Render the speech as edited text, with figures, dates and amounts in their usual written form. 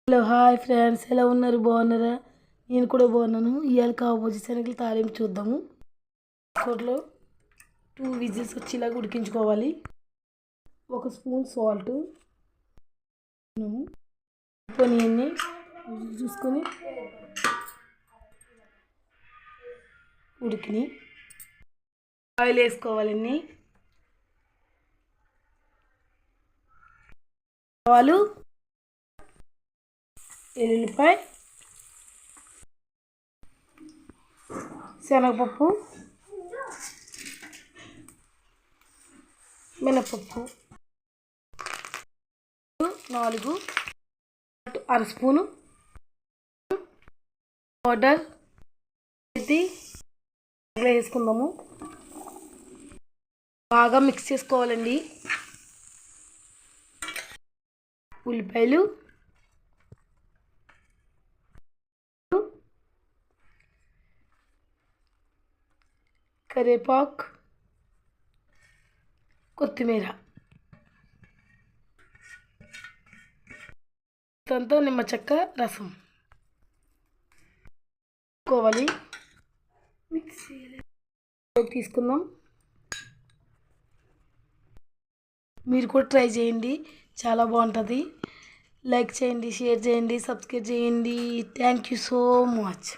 Hello hi friends, ఎలా ఉన్నారు? బాగున్నారా? నేను కూడా బాగున్నాను. ఇవాళ కాబోజే శనగలు తాలింపు చూద్దాము. కుక్కర్లో 2 విజిల్స్ వచ్చేలాగా ఉడికించుకోవాలి. 1 స్పూన్ సాల్ట్, పొనియన్ని చూసుకొని ఉడికిని ఆయిల్ వేసుకోవాలండి. ఆవాలు, ఎల్లుల్లిపాయ, శనగపప్పు, మినపప్పు 4, అర స్పూను పౌడర్ వేసుకుందాము. బాగా మిక్స్ చేసుకోవాలండి. ఉల్లిపాయలు, కరివేపాకు, కొత్తిమీర, దాంతో నిమ్మ చెక్క రసం కోవాలి. తీసుకుందాం. మీరు కూడా ట్రై చేయండి, చాలా బాగుంటుంది. లైక్ చేయండి, షేర్ చేయండి, సబ్స్క్రైబ్ చేయండి. Thank you so much.